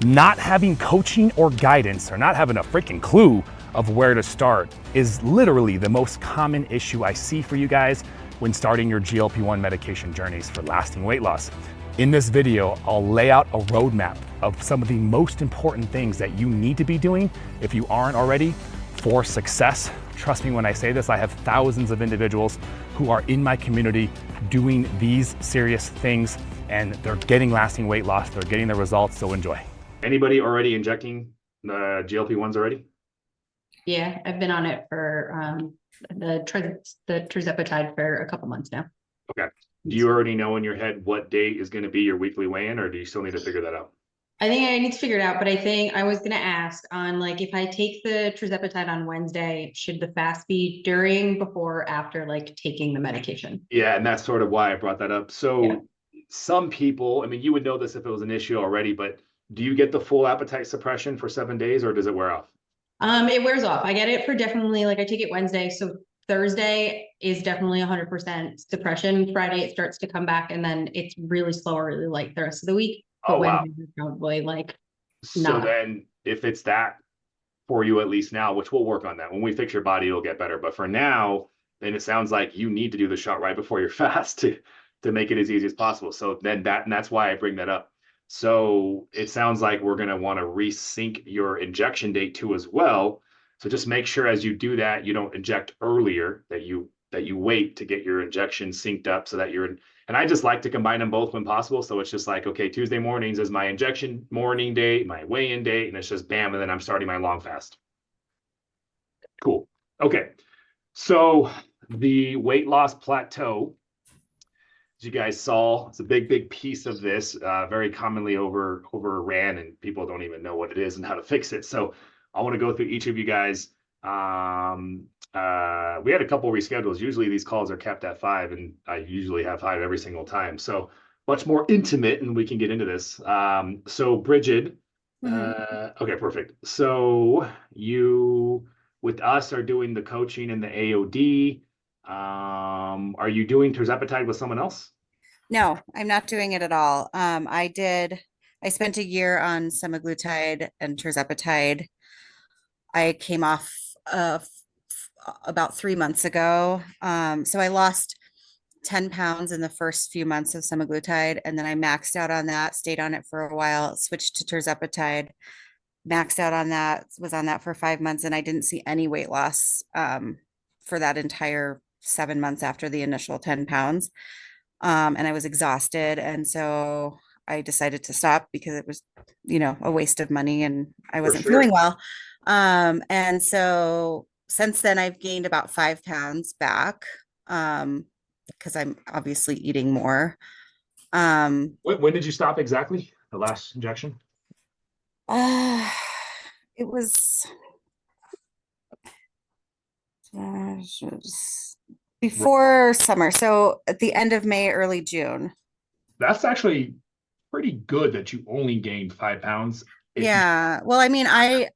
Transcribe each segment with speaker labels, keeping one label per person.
Speaker 1: Not having coaching or guidance, or not having a freaking clue of where to start, is literally the most common issue I see for you guys when starting your GLP-1 medication journeys for lasting weight loss. In this video, I'll lay out a roadmap of some of the most important things that you need to be doing if you aren't already for success. Trust me when I say this, I have thousands of individuals who are in my community doing these serious things, and they're getting lasting weight loss, they're getting the results, so enjoy. Anybody already injecting the GLP-1s already?
Speaker 2: Yeah, I've been on it for the tirzepatide for a couple months now.
Speaker 1: Okay. Do you already know in your head what day is going to be your weekly weigh-in, or do you still need to figure that out?
Speaker 2: I think I need to figure it out, but I think I was going to ask on, like, if I take the tirzepatide on Wednesday, should the fast be during, before, or after, like, taking the medication?
Speaker 1: Yeah, and that's sort of why I brought that up. So
Speaker 2: Yeah.
Speaker 1: some people, I mean, you would know this if it was an issue already, but do you get the full appetite suppression for 7 days, or does it wear off?
Speaker 2: It wears off. I get it for definitely, like, I take it Wednesday, so Thursday is definitely 100% suppression. Friday it starts to come back, and then it's really slow or really light the rest of the week. But
Speaker 1: Oh, wow.
Speaker 2: Wednesday is probably like
Speaker 1: So
Speaker 2: not.
Speaker 1: then if it's that for you, at least now, which we'll work on that. When we fix your body, it'll get better. But for now, then it sounds like you need to do the shot right before your fast to make it as easy as possible. So then that's why I bring that up. So it sounds like we're going to want to resync your injection date too as well. So just make sure as you do that, you don't inject earlier, that you wait to get your injection synced up so that you're in. And I just like to combine them both when possible. So it's just like, okay, Tuesday mornings is my injection morning date, my weigh-in date, and it's just bam, and then I'm starting my long fast. Cool. Okay. So the weight loss plateau, as you guys saw, it's a big piece of this, very commonly overran, and people don't even know what it is and how to fix it. So I want to go through each of you guys. We had a couple reschedules. Usually these calls are kept at 5, and I usually have 5 every single time. So much more intimate, and we can get into this. So Bridget, okay, perfect. So you, with us, are doing the coaching and the AOD. Are you doing tirzepatide with someone else?
Speaker 3: No, I'm not doing it at all. I spent a year on semaglutide and tirzepatide. I came off about 3 months ago. So I lost 10 pounds in the first few months of semaglutide, and then I maxed out on that, stayed on it for a while, switched to tirzepatide, maxed out on that, was on that for 5 months, and I didn't see any weight loss for that entire 7 months after the initial 10 pounds. And I was exhausted. And so I decided to stop because it was, a waste of money, and I wasn't feeling well. And so since then I've gained about 5 pounds back, because I'm obviously eating more.
Speaker 1: When did you stop exactly? The last injection?
Speaker 3: It was before summer. So at the end of May, early June.
Speaker 1: That's actually pretty good that you only gained 5 pounds.
Speaker 3: Yeah. Well, I mean, I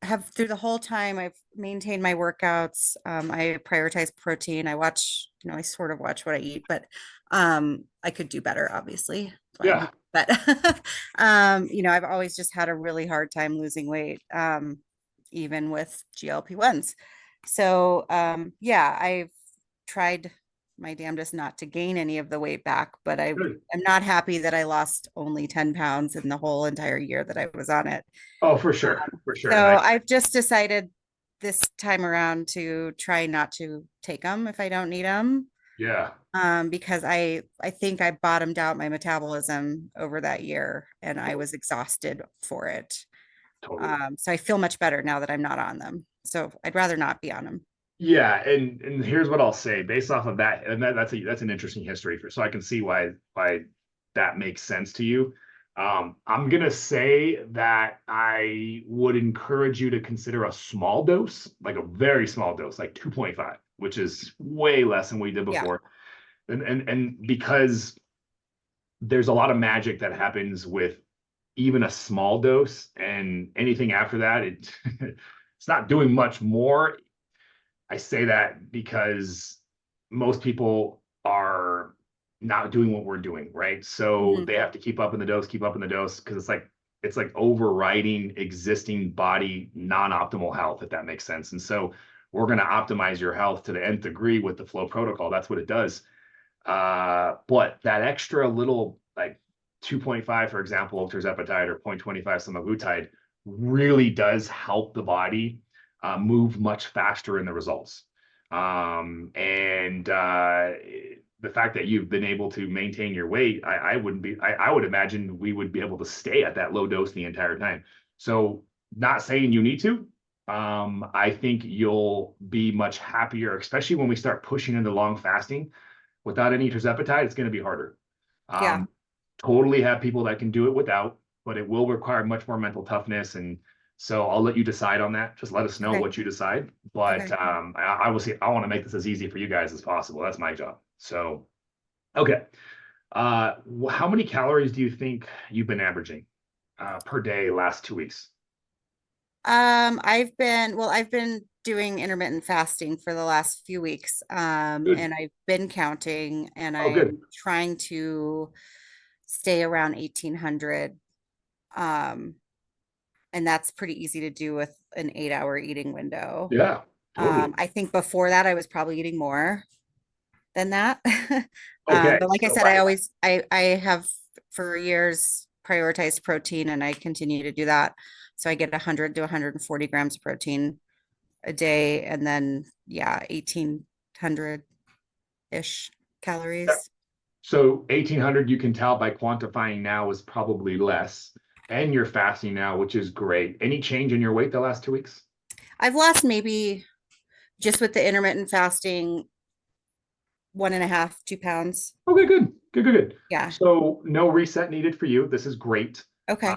Speaker 3: have, through the whole time, I've maintained my workouts. I prioritize protein. I sort of watch what I eat, but I could do better, obviously.
Speaker 1: Yeah.
Speaker 3: But I've always just had a really hard time losing weight, even with GLP-1s. So I've tried my damnedest not to gain any of the weight back, but I'm not happy that I lost only 10 pounds in the whole entire year that I was on it.
Speaker 1: Oh, for sure. For sure.
Speaker 3: So I've just decided this time around to try not to take them if I don't need them.
Speaker 1: Yeah.
Speaker 3: Because I think I bottomed out my metabolism over that year, and I was exhausted for it.
Speaker 1: Totally.
Speaker 3: So I feel much better now that I'm not on them. So I'd rather not be on them.
Speaker 1: Yeah, and here's what I'll say based off of that, and that's an interesting history so I can see why that makes sense to you. I'm gonna say that I would encourage you to consider a small dose, like a very small dose, like 2.5, which is way less than we did before. Yeah. And because there's a lot of magic that happens with even a small dose, and anything after that, it's not doing much more. I say that because most people are not doing what we're doing, right? So they have to keep up in the dose, because it's like it's like overriding existing body non-optimal health, if that makes sense. And so we're going to optimize your health to the nth degree with the FLOA protocol. That's what it does. But that extra little, like 2.5, for example, of tirzepatide or 0.25 semaglutide really does help the body move much faster in the results. The fact that you've been able to maintain your weight, I would imagine we would be able to stay at that low dose the entire time. So not saying you need to. I think you'll be much happier, especially when we start pushing into long fasting. Without any tirzepatide, it's going to be harder.
Speaker 3: Yeah.
Speaker 1: Totally have people that can do it without, but it will require much more mental toughness. And so I'll let you decide on that. Just let us know what you decide. But
Speaker 3: Okay.
Speaker 1: I will see. I want to make this as easy for you guys as possible. That's my job. So, okay. How many calories do you think you've been averaging per day last 2 weeks?
Speaker 3: I've been doing intermittent fasting for the last few weeks.
Speaker 1: Good.
Speaker 3: And I've been counting, and
Speaker 1: Oh, good.
Speaker 3: I'm trying to stay around 1800. And that's pretty easy to do with an 8-hour eating window.
Speaker 1: Yeah, totally.
Speaker 3: I think before that I was probably eating more than that.
Speaker 1: Okay.
Speaker 3: But like I
Speaker 1: So
Speaker 3: said, I have for years prioritized protein, and I continue to do that. So I get 100 to 140 grams of protein a day, and then 1800-ish calories.
Speaker 1: So 1800, you can tell by quantifying now is probably less, and you're fasting now, which is great. Any change in your weight the last 2 weeks?
Speaker 3: I've lost maybe just with the intermittent fasting 1.5, 2 pounds.
Speaker 1: Okay, good, good, good, good.
Speaker 3: Yeah.
Speaker 1: So no reset needed for you. This is great.
Speaker 3: Okay.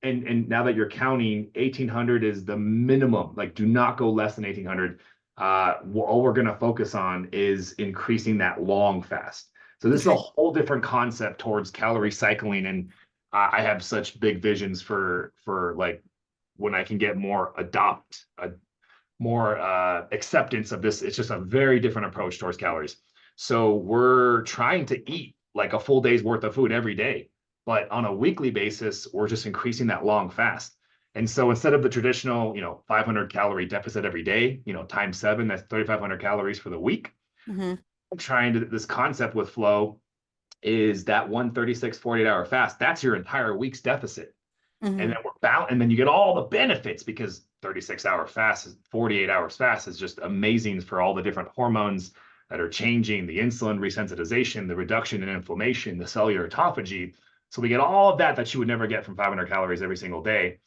Speaker 1: And now that you're counting, 1800 is the minimum. Like, do not go less than 1800. All we're going to focus on is increasing that long fast. So this is a whole different concept towards calorie cycling, and I have such big visions for like when I can get more acceptance of this. It's just a very different approach towards calories. So we're trying to eat like a full day's worth of food every day, but on a weekly basis, we're just increasing that long fast. And so instead of the traditional, 500 calorie deficit every day, times 7, that's 3,500 calories for the week.
Speaker 3: Mm-hmm.
Speaker 1: I'm trying to, this concept with flow is that 136 48-hour fast, that's your entire week's deficit.
Speaker 3: Mm-hmm.
Speaker 1: And then we're bound, and then you get all the benefits because 36-hour fast, 48 hours fast is just amazing for all the different hormones that are changing, the insulin resensitization, the reduction in inflammation, the cellular autophagy. So we get all of that you would never get from 500 calories every single day.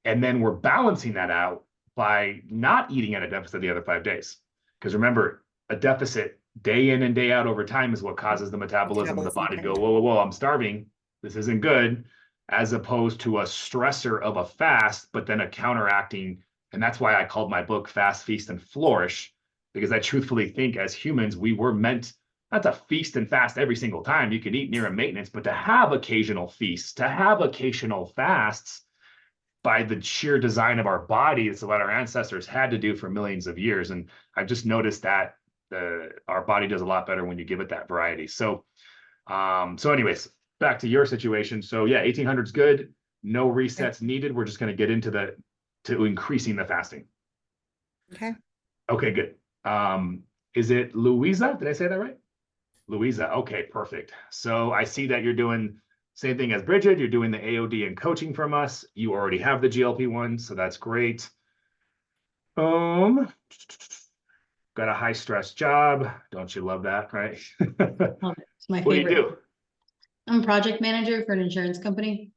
Speaker 1: And then we're balancing that out by not eating at a deficit the other 5 days. Because remember, a deficit day in and day out over time is what causes the metabolism of the body to go, whoa, whoa, whoa, I'm starving. This isn't good. As opposed to a stressor of a fast, but then a counteracting. And that's why I called my book Fast, Feast, and Flourish, because I truthfully think as humans, we were meant not to feast and fast every single time. You could eat near a maintenance, but to have occasional feasts, to have occasional fasts by the sheer design of our body. It's what our ancestors had to do for millions of years. And I've just noticed that our body does a lot better when you give it that variety. So anyways, back to your situation. So 1800 is good. No resets needed. We're just going to get into to increasing the fasting. Okay, good. Is it Louisa? Did I say that right? Louisa. Okay, perfect. So I see that you're doing same thing as Bridget. You're doing the AOD and coaching from us. You already have the GLP-1, so that's great. Got a high stress job. Don't you love that, right?
Speaker 2: It's my favorite.
Speaker 1: What do you do?
Speaker 2: I'm a project manager for an insurance company.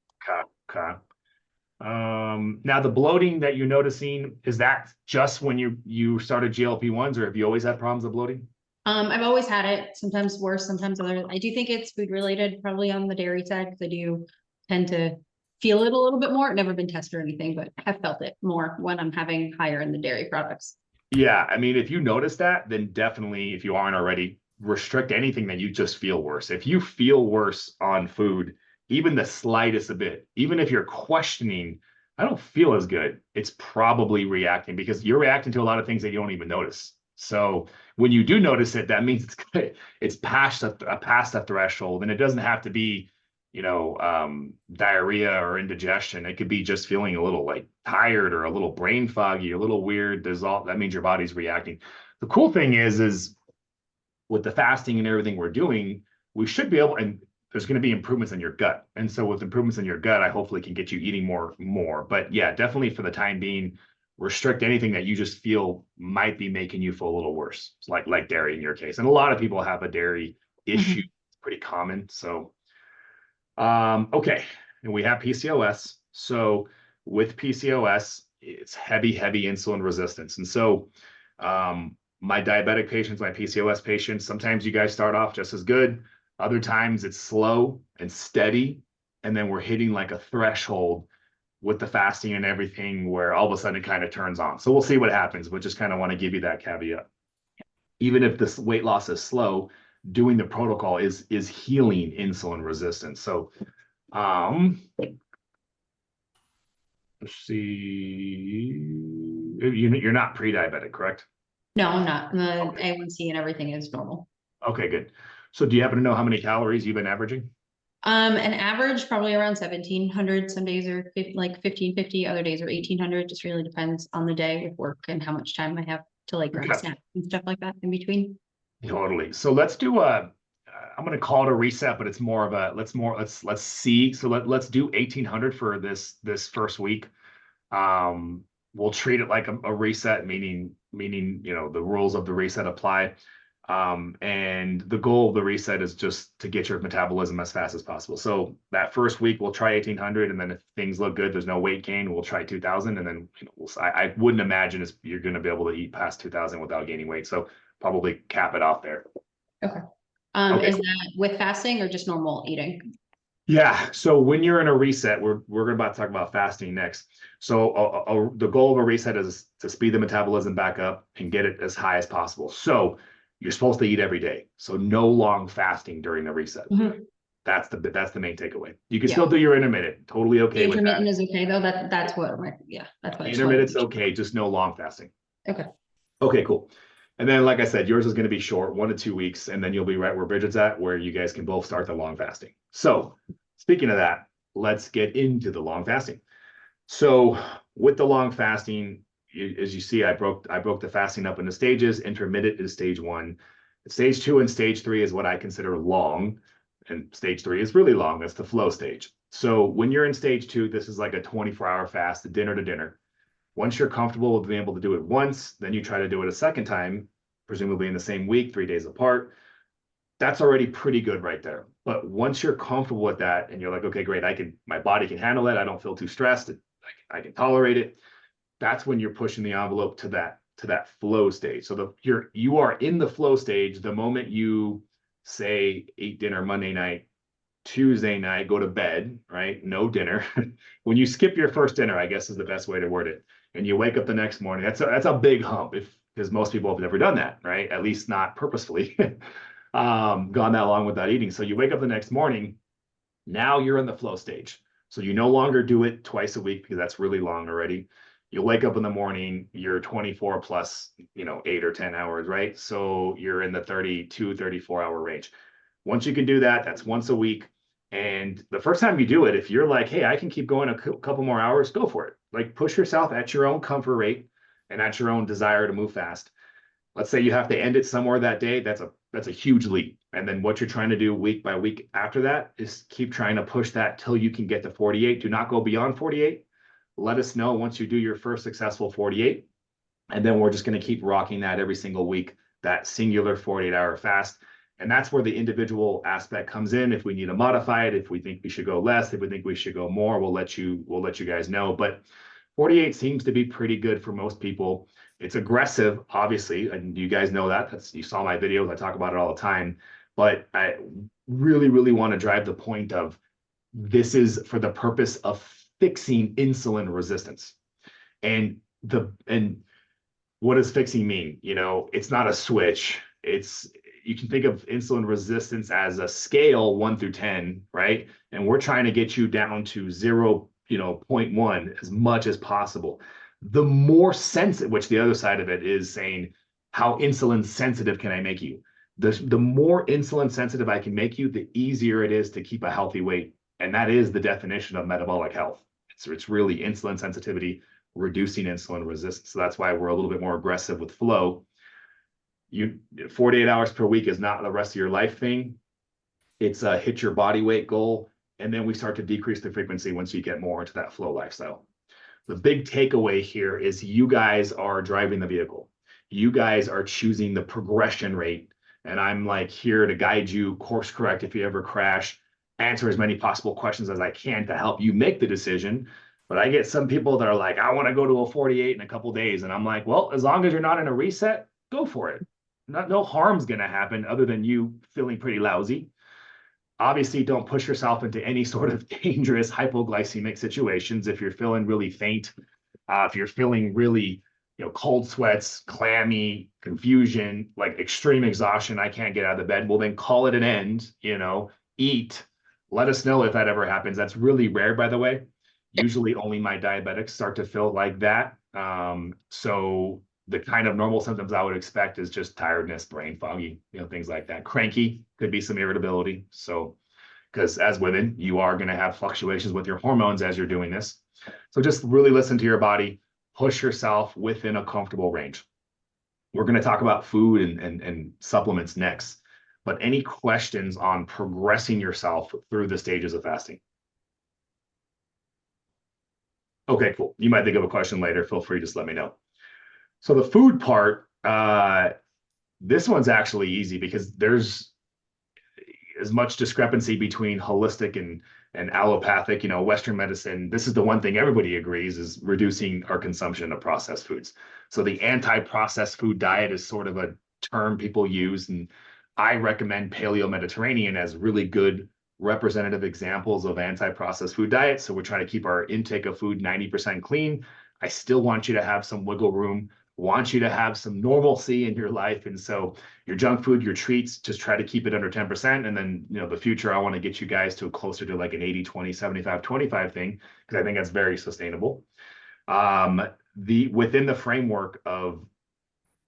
Speaker 1: Okay. Now the bloating that you're noticing, is that just when you started GLP-1s, or have you always had problems with bloating?
Speaker 2: I've always had it, sometimes worse, sometimes other. I do think it's food related, probably on the dairy side, because I do tend to feel it a little bit more. I've never been tested or anything, but I've felt it more when I'm having higher in the dairy products.
Speaker 1: Yeah, I mean, if you notice that, then definitely, if you aren't already, restrict anything that you just feel worse. If you feel worse on food, even the slightest a bit, even if you're questioning, I don't feel as good, it's probably reacting, because you're reacting to a lot of things that you don't even notice. So when you do notice it, that means it's past a threshold, and it doesn't have to be diarrhea or indigestion. It could be just feeling a little like tired or a little brain foggy, a little weird. That means your body's reacting. The cool thing is with the fasting and everything we're doing, we should be able, and there's going to be improvements in your gut. And so with improvements in your gut, I hopefully can get you eating more. But yeah, definitely for the time being, restrict anything that you just feel might be making you feel a little worse, like dairy in your case. And a lot of people have a dairy issue. It's pretty common. So, okay. And we have PCOS. So with PCOS, it's heavy insulin resistance. And so, my diabetic patients, my PCOS patients, sometimes you guys start off just as good. Other times it's slow and steady. And then we're hitting like a threshold with the fasting and everything where all of a sudden it kind of turns on. So we'll see what happens, but just kind of want to give you that caveat. Even if this weight loss is slow, doing the protocol is healing insulin resistance. So let's see. You're not pre-diabetic, correct?
Speaker 2: No, I'm not. The
Speaker 1: Okay.
Speaker 2: A1C and everything is normal.
Speaker 1: Okay, good. So do you happen to know how many calories you've been averaging?
Speaker 2: An average probably around 1,700. Some days are like 1,550, other days are 1,800. Just really depends on the day with work and how much time I have to like grab
Speaker 1: Okay.
Speaker 2: snacks and stuff like that in between.
Speaker 1: Totally. So let's do I'm going to call it a reset, but it's more of a let's see. So let's do 1,800 for this first week. We'll treat it like a reset, meaning the rules of the reset apply. And the goal of the reset is just to get your metabolism as fast as possible. So that first week we'll try 1,800, and then if things look good, there's no weight gain, we'll try 2,000, and then I wouldn't imagine you're going to be able to eat past 2,000 without gaining weight. So probably cap it off there.
Speaker 2: Okay.
Speaker 1: Okay.
Speaker 2: Is that with fasting or just normal eating?
Speaker 1: Yeah. So when you're in a reset, we're about to talk about fasting next. So the goal of a reset is to speed the metabolism back up and get it as high as possible. So you're supposed to eat every day. So no long fasting during the reset. That's the main takeaway. You can still do your intermittent. Totally okay with that.
Speaker 2: Intermittent is okay though. That's what that's what
Speaker 1: Intermittent's okay, just no long fasting.
Speaker 2: Okay.
Speaker 1: Okay, cool. And then, like I said, yours is going to be short, 1 to 2 weeks, and then you'll be right where Bridget's at, where you guys can both start the long fasting. So speaking of that, let's get into the long fasting. So with the long fasting, as you see, I broke the fasting up into stages. Intermittent is stage 1. Stage 2 and stage 3 is what I consider long, and stage 3 is really long. That's the flow stage. So when you're in stage 2, this is like a 24-hour fast, dinner to dinner. Once you're comfortable with being able to do it once, then you try to do it a second time, presumably in the same week, 3 days apart. That's already pretty good right there. But once you're comfortable with that and you're like, okay, great, my body can handle it. I don't feel too stressed. I can tolerate it. That's when you're pushing the envelope to that flow stage. So you are in the flow stage the moment you say eat dinner Monday night, Tuesday night, go to bed, right? No dinner. When you skip your first dinner, I guess is the best way to word it. And you wake up the next morning, that's a big hump because most people have never done that, right? At least not purposefully gone that long without eating. So you wake up the next morning, now you're in the flow stage. So you no longer do it twice a week because that's really long already. You wake up in the morning, you're 24 plus, 8 or 10 hours, right? So you're in the 32, 34-hour range. Once you can do that, that's once a week. And the first time you do it, if you're like, hey, I can keep going a couple more hours, go for it. Like push yourself at your own comfort rate and at your own desire to move fast. Let's say you have to end it somewhere that day. That's a huge leap. And then what you're trying to do week by week after that is keep trying to push that till you can get to 48. Do not go beyond 48. Let us know once you do your first successful 48. And then we're just going to keep rocking that every single week, that singular 48-hour fast. And that's where the individual aspect comes in. If we need to modify it, if we think we should go less, if we think we should go more, we'll let you guys know. But 48 seems to be pretty good for most people. It's aggressive, obviously, and you guys know that. You saw my videos. I talk about it all the time. But I really, really want to drive the point of this is for the purpose of fixing insulin resistance. And what does fixing mean? It's not a switch. You can think of insulin resistance as a scale 1 through 10, right? And we're trying to get you down to 0.1 as much as possible. The more sensitive, which the other side of it is saying, how insulin sensitive can I make you? The more insulin sensitive I can make you, the easier it is to keep a healthy weight And that is the definition of metabolic health. It's really insulin sensitivity, reducing insulin resistance. So that's why we're a little bit more aggressive with FLOA. 48 hours per week is not the rest of your life thing. It's a hit your body weight goal. And then we start to decrease the frequency once you get more into that FLOA lifestyle. The big takeaway here is you guys are driving the vehicle. You guys are choosing the progression rate. And I'm like here to guide you, course correct if you ever crash, answer as many possible questions as I can to help you make the decision. But I get some people that are like, I want to go to a 48 in a couple days. And I'm like, well, as long as you're not in a reset, go for it. No harm's going to happen other than you feeling pretty lousy. Obviously, don't push yourself into any sort of dangerous hypoglycemic situations. If you're feeling really faint, if you're feeling really, cold sweats, clammy, confusion, like extreme exhaustion, I can't get out of the bed, well, then call it an end, eat. Let us know if that ever happens. That's really rare, by the way. Usually only my diabetics start to feel like that. So the kind of normal symptoms I would expect is just tiredness, brain foggy, things like that. Cranky, could be some irritability. So, because as women, you are going to have fluctuations with your hormones as you're doing this. So just really listen to your body, push yourself within a comfortable range. We're going to talk about food and supplements next. But any questions on progressing yourself through the stages of fasting? Okay, cool. You might think of a question later. Feel free, just let me know. So the food part, this one's actually easy because there's as much discrepancy between holistic and allopathic, Western medicine. This is the one thing everybody agrees is reducing our consumption of processed foods. So the anti-processed food diet is sort of a term people use. And I recommend Paleo-Mediterranean as really good representative examples of anti-processed food diets. So we're trying to keep our intake of food 90% clean. I still want you to have some wiggle room, want you to have some normalcy in your life. And so your junk food, your treats, just try to keep it under 10%. And then, the future, I want to get you guys to closer to like an 80, 20, 75, 25 thing, because I think that's very sustainable. Within the framework of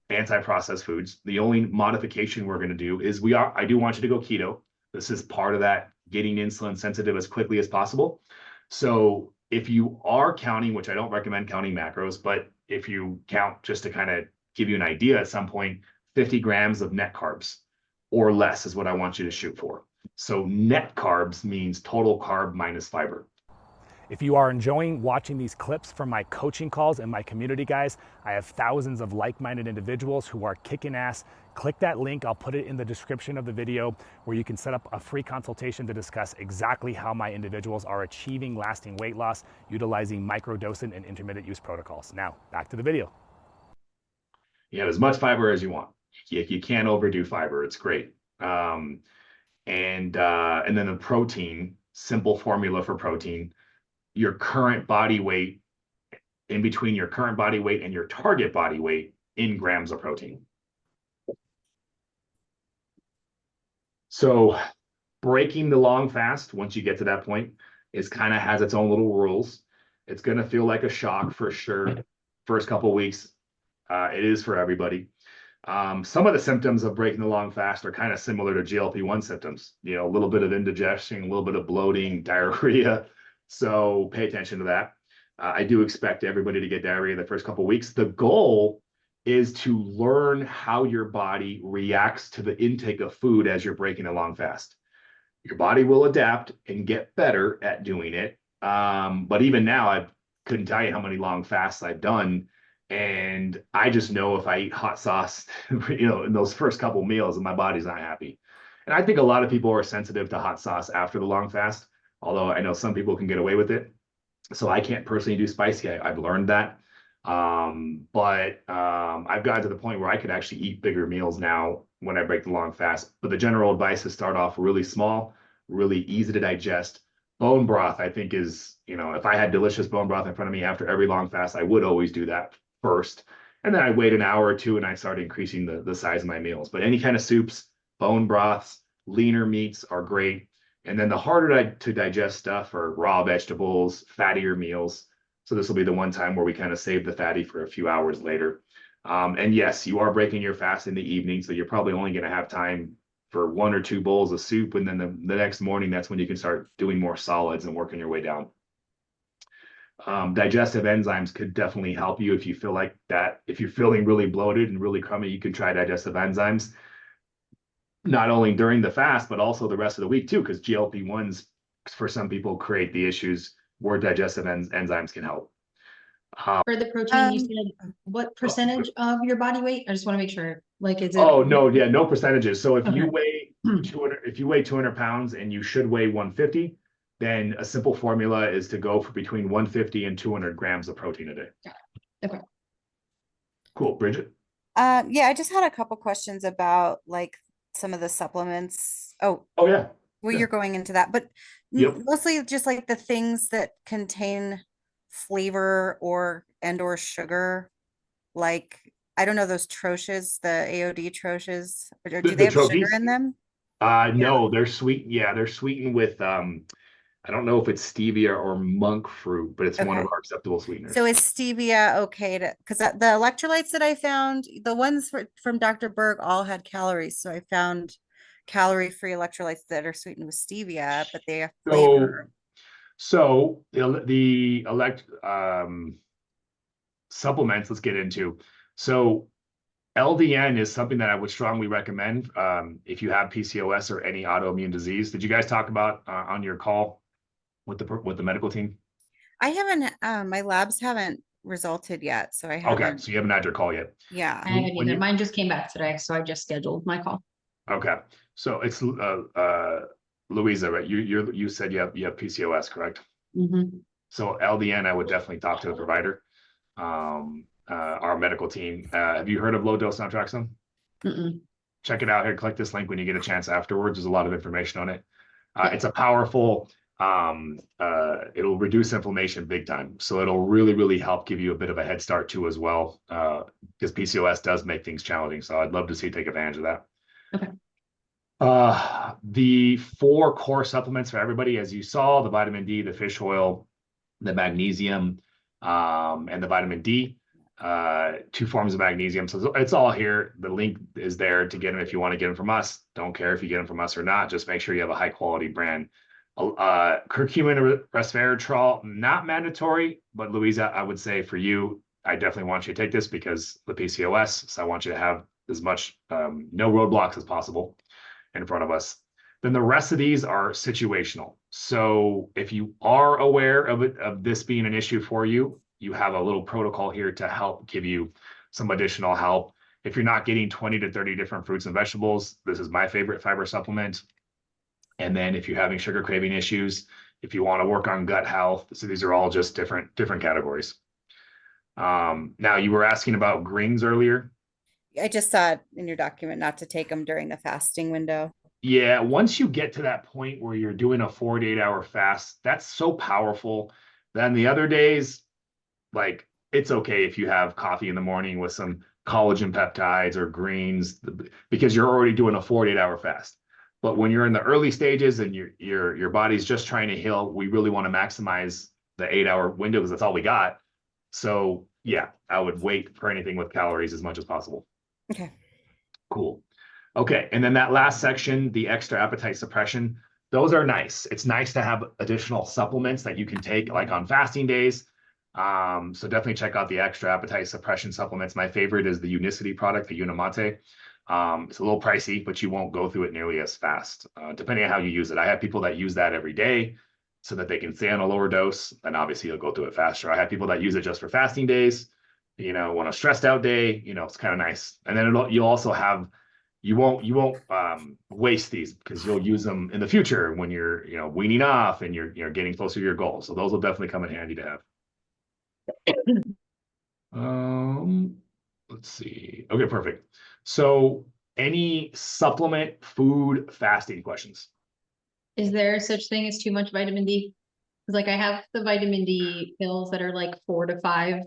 Speaker 1: anti-processed foods, the only modification we're going to do is I do want you to go keto. This is part of that getting insulin sensitive as quickly as possible. So if you are counting, which I don't recommend counting macros, but if you count just to kind of give you an idea at some point, 50 grams of net carbs or less is what I want you to shoot for. So net carbs means total carb minus fiber.
Speaker 4: If you are enjoying watching these clips from my coaching calls and my community, guys, I have thousands of like-minded individuals who are kicking ass. Click that link, I'll put it in the description of the video, where you can set up a free consultation to discuss exactly how my individuals are achieving lasting weight loss utilizing microdosing and intermittent use protocols. Now, back to the video.
Speaker 1: You have as much fiber as you want. You can't overdo fiber, it's great. And then the protein, simple formula for protein, your current body weight, in between your current body weight and your target body weight in grams of protein. So breaking the long fast, once you get to that point, is kind of has its own little rules. It's going to feel like a shock for sure. First couple of weeks, it is for everybody. Some of the symptoms of breaking the long fast are kind of similar to GLP-1 symptoms. A little bit of indigestion, a little bit of bloating, diarrhea. So pay attention to that. I do expect everybody to get diarrhea the first couple of weeks. The goal is to learn how your body reacts to the intake of food as you're breaking a long fast. Your body will adapt and get better at doing it. But even now, I couldn't tell you how many long fasts I've done. And I just know if I eat hot sauce, in those first couple meals, and my body's not happy. And I think a lot of people are sensitive to hot sauce after the long fast, although I know some people can get away with it. So I can't personally do spicy. I've learned that. But I've gotten to the point where I could actually eat bigger meals now when I break the long fast. But the general advice is start off really small, really easy to digest. Bone broth, I think, is, if I had delicious bone broth in front of me after every long fast, I would always do that first. And then I wait an hour or two and I start increasing the size of my meals. But any kind of soups, bone broths, leaner meats are great. And then the harder to digest stuff are raw vegetables, fattier meals. So this will be the one time where we kind of save the fatty for a few hours later. And yes, you are breaking your fast in the evening, so you're probably only going to have time for 1 or 2 bowls of soup. And then the next morning, that's when you can start doing more solids and working your way down. Digestive enzymes could definitely help you if you feel like that. If you're feeling really bloated and really crummy, you can try digestive enzymes, not only during the fast, but also the rest of the week too, because GLP-1s for some people create the issues where digestive enzymes can help.
Speaker 2: For the protein, you said what percentage of your body weight? I just want to make sure. Like, is it?
Speaker 1: Oh no, yeah, no percentages. So if you
Speaker 2: Okay.
Speaker 1: weigh 200, if you weigh 200 pounds and you should weigh 150, then a simple formula is to go for between 150 and 200 grams of protein a day.
Speaker 2: Okay.
Speaker 1: Cool, Bridget.
Speaker 3: Yeah, I just had a couple questions about like some of the supplements. Oh,
Speaker 1: Oh yeah.
Speaker 3: well,
Speaker 1: Yeah.
Speaker 3: you're going into that, but
Speaker 1: Yep.
Speaker 3: mostly just like the things that contain flavor or sugar, like I don't know those troches, the AOD troches, or do they
Speaker 1: The
Speaker 3: have sugar
Speaker 1: trophies?
Speaker 3: in them?
Speaker 1: No, they're sweet. Yeah, they're sweetened with I don't know if it's stevia or monk fruit, but it's one of
Speaker 3: Okay.
Speaker 1: our acceptable sweeteners.
Speaker 3: So is stevia okay to, because the electrolytes that I found, the ones from Dr. Berg all had calories. So I found calorie-free electrolytes that are sweetened with stevia, but they have flavor.
Speaker 1: So the supplements, let's get into. So LDN is something that I would strongly recommend if you have PCOS or any autoimmune disease. Did you guys talk about on your call with the medical team?
Speaker 3: I haven't, my labs haven't resulted yet, so I
Speaker 1: Okay,
Speaker 3: haven't.
Speaker 1: so you haven't had your call yet.
Speaker 3: Yeah.
Speaker 2: I haven't either. Mine just came back today, so I just scheduled my call.
Speaker 1: Okay, so it's Louisa, right? You said you have PCOS, correct?
Speaker 2: Mm-hmm.
Speaker 1: So LDN, I would definitely talk to the provider. Our medical team. Have you heard of low dose naltrexone?
Speaker 2: Mm-mm.
Speaker 1: Check it out here. Click this link when you get a chance afterwards. There's a lot of information on it. It's a powerful, it'll reduce inflammation big time. So it'll really, really help give you a bit of a head start too as well. Because PCOS does make things challenging. So I'd love to see you take advantage of that.
Speaker 2: Okay.
Speaker 1: The 4 core supplements for everybody, as you saw, the vitamin D, the fish oil, the magnesium, and the vitamin D. 2 forms of magnesium. So it's all here. The link is there to get them if you want to get them from us. Don't care if you get them from us or not. Just make sure you have a high quality brand. Curcumin resveratrol, not mandatory, but Louisa, I would say for you, I definitely want you to take this because the PCOS. So I want you to have as much no roadblocks as possible in front of us. Then the rest of these are situational. So if you are aware of this being an issue for you, you have a little protocol here to help give you some additional help. If you're not getting 20 to 30 different fruits and vegetables, this is my favorite fiber supplement. And then if you're having sugar craving issues, if you want to work on gut health, so these are all just different categories. Now you were asking about greens earlier.
Speaker 3: I just saw it in your document not to take them during the fasting window.
Speaker 1: Yeah, once you get to that point where you're doing a 4 to 8 hour fast, that's so powerful. Then the other days, like it's okay if you have coffee in the morning with some collagen peptides or greens because you're already doing a 4 to 8 hour fast. But when you're in the early stages and your body's just trying to heal, we really want to maximize the 8 hour window because that's all we got. So yeah, I would wait for anything with calories as much as possible.
Speaker 3: Okay.
Speaker 1: Cool. Okay, and then that last section, the extra appetite suppression, those are nice. It's nice to have additional supplements that you can take like on fasting days. So definitely check out the extra appetite suppression supplements. My favorite is the Unicity product, the Unimate. It's a little pricey, but you won't go through it nearly as fast, depending on how you use it. I have people that use that every day so that they can stay on a lower dose, and obviously you'll go through it faster. I have people that use it just for fasting days, on a stressed out day, it's kind of nice. And then you'll also have, you won't waste these because you'll use them in the future when you're, weaning off and you're getting closer to your goal. So those will definitely come in handy to have. Let's see. Okay, perfect. So any supplement food fasting questions?
Speaker 2: Is there such thing as too much vitamin D? Because like I have the vitamin D pills that are like 4 to 5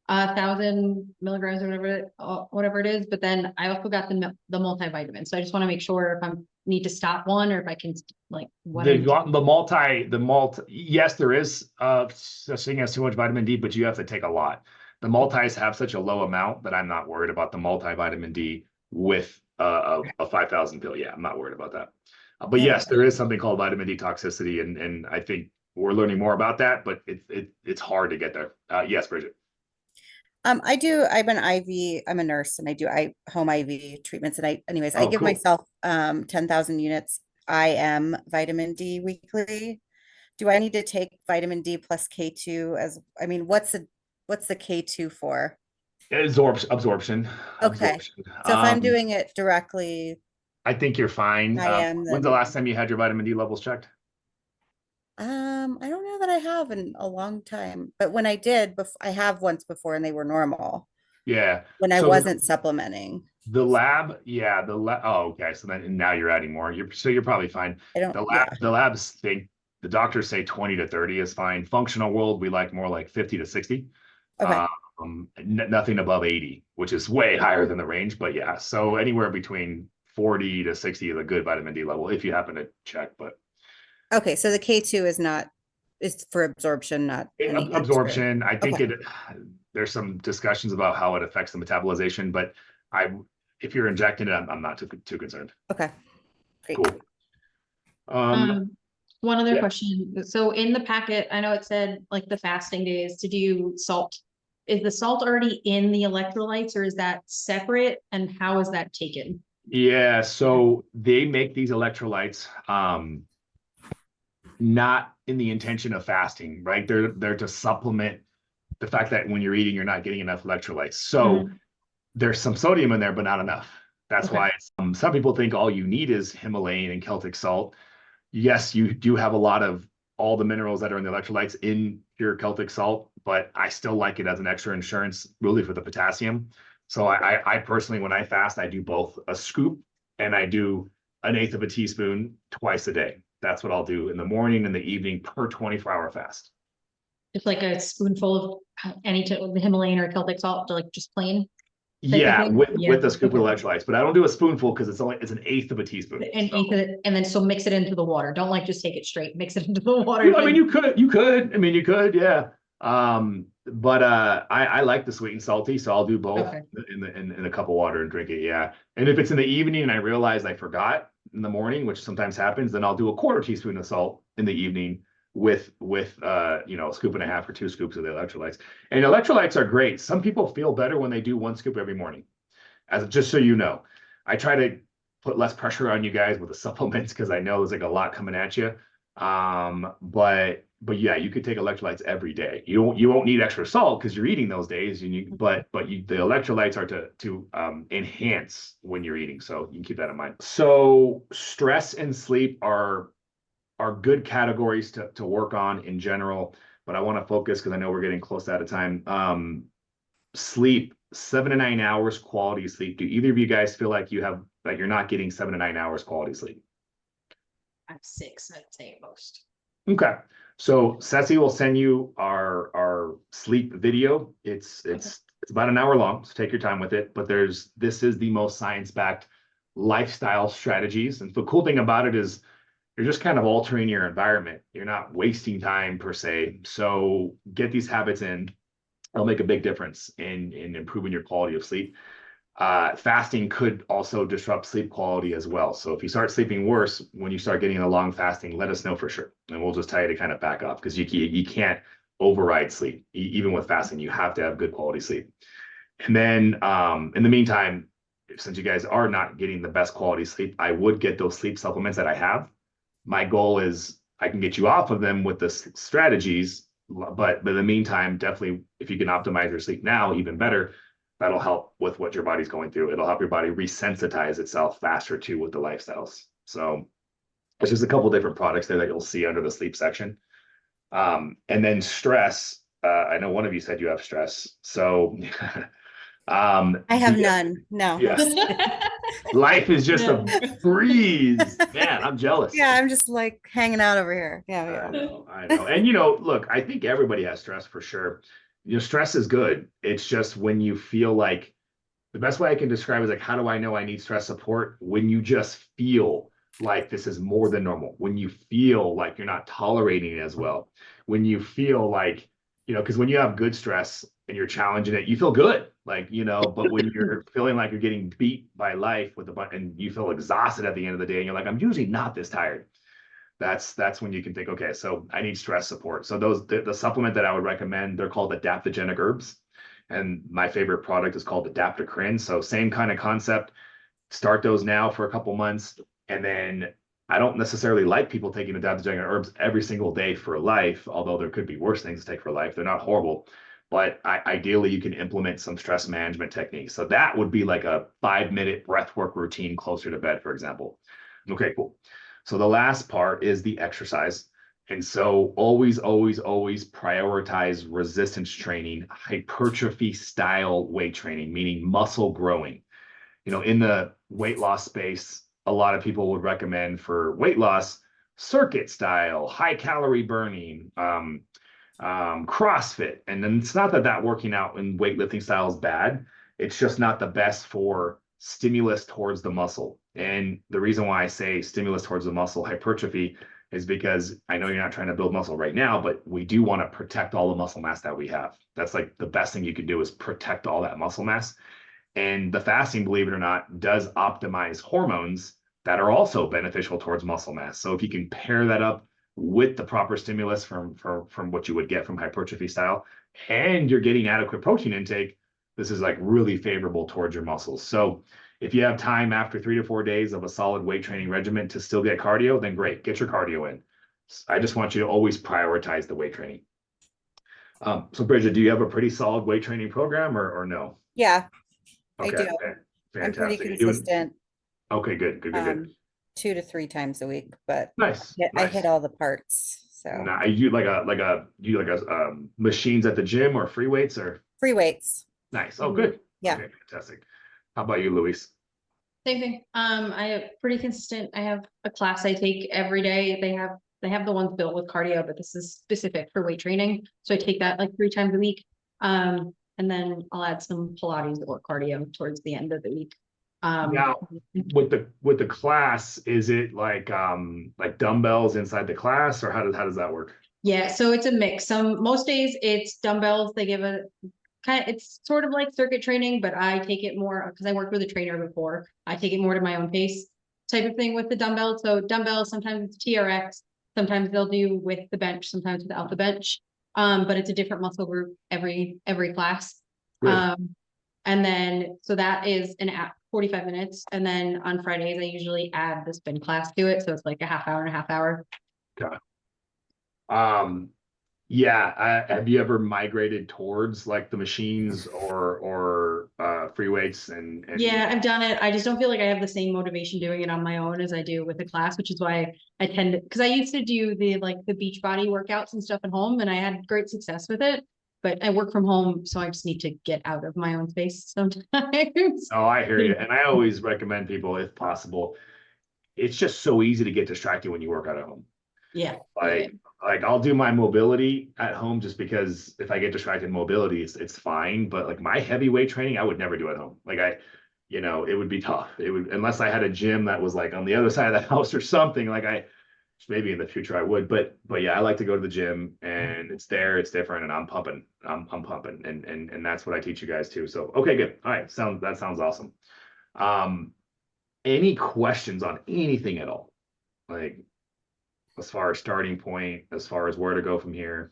Speaker 2: thousand milligrams or whatever it is, but then I also got the multivitamin. So I just want to make sure if I need to stop one or if I can like what
Speaker 1: The multi. Yes, there is such thing as too much vitamin D, but you have to take a lot. The multis have such a low amount that I'm not worried about the multivitamin D with a 5,000 pill. Yeah, I'm not worried about that. But
Speaker 3: Yeah.
Speaker 1: yes, there is something called vitamin D toxicity, and I think we're learning more about that, but it's hard to get there. Yes, Bridget.
Speaker 3: I'm an IV, I'm a nurse and I do home IV treatments and I
Speaker 1: Oh,
Speaker 3: give
Speaker 1: cool.
Speaker 3: myself 10,000 units IM vitamin D weekly. Do I need to take vitamin D plus K2 what's the K2 for?
Speaker 1: Absorption.
Speaker 3: Okay.
Speaker 1: Absorption.
Speaker 3: So if I'm doing it directly
Speaker 1: I think you're fine.
Speaker 3: IM,
Speaker 1: When's the
Speaker 3: then
Speaker 1: last time you had your vitamin D levels checked?
Speaker 3: I don't know that I have in a long time, but when I did, I have once before and they were normal
Speaker 1: Yeah.
Speaker 3: when I
Speaker 1: So
Speaker 3: wasn't supplementing.
Speaker 1: the lab, yeah, the lab. Oh, okay. So then now you're adding more. You're probably fine.
Speaker 3: I don't,
Speaker 1: The
Speaker 3: yeah.
Speaker 1: labs think the doctors say 20 to 30 is fine. Functional world, we like more like 50 to 60.
Speaker 3: Okay.
Speaker 1: Nothing above 80, which is way higher than the range. But yeah, so anywhere between 40 to 60 is a good vitamin D level if you happen to check. But
Speaker 3: Okay, so the K2 is for absorption, not any extra.
Speaker 1: absorption, I think
Speaker 3: Okay.
Speaker 1: there's some discussions about how it affects the metabolization, but if you're injecting it, I'm not too concerned.
Speaker 3: Okay. Great.
Speaker 1: Cool.
Speaker 2: One other
Speaker 1: yeah.
Speaker 2: question. So in the packet, I know it said like the fasting days to do salt. Is the salt already in the electrolytes or is that separate? And how is that taken?
Speaker 1: Yeah, so they make these electrolytes not in the intention of fasting, right? They're to supplement the fact that when you're eating, you're not getting enough electrolytes. So there's some sodium in there, but not enough. That's
Speaker 2: Okay.
Speaker 1: why some people think all you need is Himalayan and Celtic salt. Yes, you do have a lot of all the minerals that are in the electrolytes in pure Celtic salt, but I still like it as an extra insurance, really, for the potassium. So I personally, when I fast, I do both a scoop and I do an eighth of a teaspoon twice a day. That's what I'll do in the morning and the evening per 24-hour fast.
Speaker 2: Just like a spoonful of the Himalayan or Celtic salt, like just plain.
Speaker 1: Yeah,
Speaker 2: thing?
Speaker 1: with a scoop of
Speaker 2: Okay.
Speaker 1: electrolytes, but I don't do a spoonful because it's an eighth of a teaspoon.
Speaker 2: And,
Speaker 1: So.
Speaker 2: and then so mix it into the water. Don't like just take it straight. Mix it into the water.
Speaker 1: I mean, you could. I mean, you could, yeah. But I like the sweet and salty, so I'll do both
Speaker 2: Okay.
Speaker 1: in a cup of water and drink it. Yeah. And if it's in the evening and I realize I forgot in the morning, which sometimes happens, then I'll do a quarter teaspoon of salt in the evening with a scoop and a half or 2 scoops of the electrolytes. And electrolytes are great. Some people feel better when they do 1 scoop every morning. Just so you know, I try to put less pressure on you guys with the supplements because I know there's like a lot coming at you. But yeah, you could take electrolytes every day. You won't need extra salt because you're eating those days. But the electrolytes are to enhance when you're eating. So you can keep that in mind. So stress and sleep are good categories to work on in general. But I want to focus because I know we're getting close out of time. Sleep, 7 to 9 hours quality sleep. Do either of you guys feel like you're not getting 7 to 9 hours quality sleep?
Speaker 2: I'm 6, I'd say at most.
Speaker 1: Okay. So Ceci will send you our sleep video. It's about an hour long, so take your time with it. But this is the most science-backed lifestyle strategies. And the cool thing about it is you're just kind of altering your environment. You're not wasting time per se. So get these habits in. It'll make a big difference in improving your quality of sleep. Fasting could also disrupt sleep quality as well. So if you start sleeping worse when you start getting a long fasting, let us know for sure, and we'll just tell you to kind of back off because you can't override sleep. Even with fasting, you have to have good quality sleep. And then in the meantime, since you guys are not getting the best quality sleep, I would get those sleep supplements that I have. My goal is I can get you off of them with the strategies, but in the meantime, definitely if you can optimize your sleep now, even better. That'll help with what your body's going through. It'll help your body resensitize itself faster too with the lifestyles. So there's just a couple different products there that you'll see under the sleep section. And then stress. I know one of you said you have stress. So
Speaker 3: I have none. No.
Speaker 1: Yeah. Life is just a breeze. Man, I'm jealous.
Speaker 3: Yeah, I'm just like hanging out over here. Yeah.
Speaker 1: I know. And look, I think everybody has stress for sure. Stress is good. It's just when you feel like the best way I can describe it is like, how do I know I need stress support? When you just feel like this is more than normal, when you feel like you're not tolerating it as well, when you feel like, you know, because when you have good stress and you're challenging it, you feel good, like, you know, but when you're feeling like you're getting beat by life with a bunch and you feel exhausted at the end of the day and you're like, I'm usually not this tired. That's when you can think, okay, so I need stress support. So the supplement that I would recommend, they're called adaptogenic herbs. And my favorite product is called Adaptocrin. So same kind of concept. Start those now for a couple months. And then I don't necessarily like people taking adaptogenic herbs every single day for life, although there could be worse things to take for life. They're not horrible. But ideally, you can implement some stress management techniques. So that would be like a 5-minute breath work routine closer to bed, for example. Okay, cool. So the last part is the exercise. And so always, always, always prioritize resistance training, hypertrophy style weight training, meaning muscle growing. You know, in the weight loss space, a lot of people would recommend for weight loss, circuit style, high calorie burning, CrossFit. And then it's not that working out in weightlifting style is bad. It's just not the best for stimulus towards the muscle. And the reason why I say stimulus towards the muscle hypertrophy is because I know you're not trying to build muscle right now, but we do want to protect all the muscle mass that we have. That's like the best thing you can do is protect all that muscle mass. And the fasting, believe it or not, does optimize hormones that are also beneficial towards muscle mass. So if you can pair that up with the proper stimulus from what you would get from hypertrophy style, and you're getting adequate protein intake, this is like really favorable towards your muscles. So if you have time after 3 to 4 days of a solid weight training regimen to still get cardio, then great, get your cardio in. I just want you to always prioritize the weight training. So Bridget, do you have a pretty solid weight training program or no?
Speaker 3: Yeah, I
Speaker 1: Okay,
Speaker 3: do.
Speaker 1: fantastic.
Speaker 3: I'm pretty
Speaker 1: You're doing-
Speaker 3: consistent,
Speaker 1: Okay, good.
Speaker 3: 2 to 3 times a week, but
Speaker 1: Nice.
Speaker 3: I hit all the parts. So
Speaker 1: Nah, you like machines at the gym or free weights or
Speaker 3: free weights.
Speaker 1: nice. Oh, good.
Speaker 3: Yeah.
Speaker 1: Okay, fantastic. How about you, Luis?
Speaker 2: Same thing. I have pretty consistent. I have a class I take every day. They have the ones built with cardio, but this is specific for weight training. So I take that like 3 times a week. And then I'll add some Pilates or cardio towards the end of the week.
Speaker 1: Now, with the class, is it like dumbbells inside the class, or how does that work?
Speaker 2: Yeah, so it's a mix. Most days it's dumbbells. They give a it's sort of like circuit training, but I take it more because I worked with a trainer before. I take it more to my own pace type of thing with the dumbbells. So dumbbells, sometimes it's TRX, sometimes they'll do with the bench, sometimes without the bench. But it's a different muscle group every class.
Speaker 1: Really?
Speaker 2: And then so that is an 45 minutes. And then on Fridays, I usually add the spin class to it. So it's like a half hour and a half hour.
Speaker 1: Okay. Yeah. Have you ever migrated towards like the machines or free weights and
Speaker 2: Yeah, I've done it. I just don't feel like I have the same motivation doing it on my own as I do with a class, which is why I tend to, because I used to do the beach body workouts and stuff at home and I had great success with it. But I work from home, so I just need to get out of my own space sometimes.
Speaker 1: Oh, I hear you. And I always recommend people, if possible, it's just so easy to get distracted when you work out at home.
Speaker 2: Yeah.
Speaker 1: Like I'll do my mobility at home just because if I get distracted in mobility, it's fine. But like my heavyweight training, I would never do at home. Like it would be tough. It would, unless I had a gym that was like on the other side of the house or something. Maybe in the future I would, but yeah, I like to go to the gym and it's there, it's different, and I'm pumping, and that's what I teach you guys too. So okay, good. All right, that sounds awesome. Any questions on anything at all? Like as far as starting point, as far as where to go from here?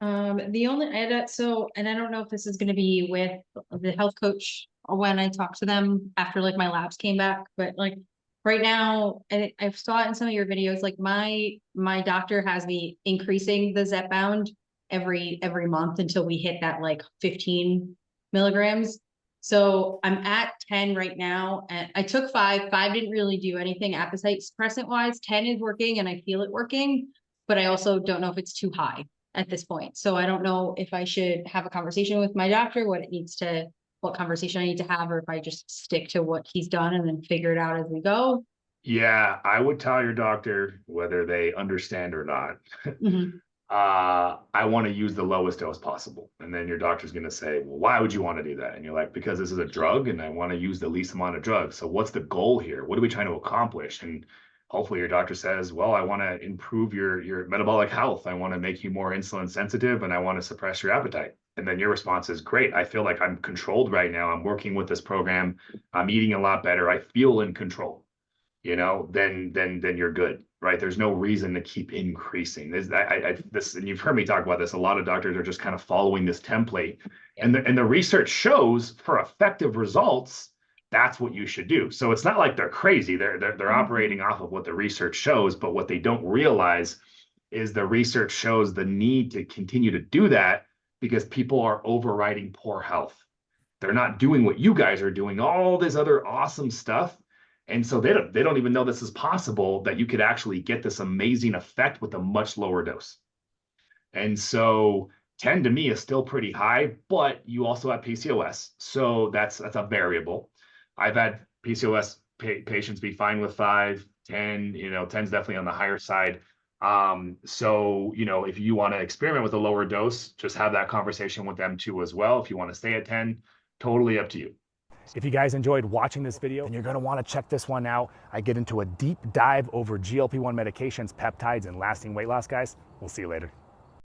Speaker 2: The only and I don't know if this is going to be with the health coach when I talk to them after like my labs came back, but like right now, and I saw it in some of your videos, like my doctor has me increasing the Zepbound every month until we hit that like 15 milligrams. So I'm at 10 right now, and I took 5. 5 didn't really do anything appetite suppressant wise. 10 is working, and I feel it working, but I also don't know if it's too high at this point. So I don't know if I should have a conversation with my doctor, what conversation I need to have, or if I just stick to what he's done and then figure it out as we go.
Speaker 1: Yeah, I would tell your doctor, whether they understand or not.
Speaker 2: Mhm.
Speaker 1: I want to use the lowest dose possible. And then your doctor's going to say, well, why would you want to do that? And you're like, because this is a drug and I want to use the least amount of drugs. So what's the goal here? What are we trying to accomplish? And hopefully your doctor says, well, I want to improve your metabolic health. I want to make you more insulin sensitive and I want to suppress your appetite. And then your response is, great. I feel like I'm controlled right now. I'm working with this program. I'm eating a lot better. I feel in control, you know, then you're good, right? There's no reason to keep increasing this. And you've heard me talk about this. A lot of doctors are just kind of following this template, and the research shows for effective results, that's what you should do. So it's not like they're crazy. They're operating off of what the research shows, but what they don't realize is the research shows the need to continue to do that because people are overriding poor health. They're not doing what you guys are doing, all this other awesome stuff. And so they don't even know this is possible, that you could actually get this amazing effect with a much lower dose. And so 10 to me is still pretty high, but you also have PCOS. So that's a variable. I've had PCOS patients be fine with 5, 10, 10 is definitely on the higher side. So, if you want to experiment with a lower dose, just have that conversation with them too as well. If you want to stay at 10, totally up to you.
Speaker 4: If you guys enjoyed watching this video, then you're gonna wanna check this one out. I get into a deep dive over GLP-1 medications, peptides, and lasting weight loss, guys. We'll see you later.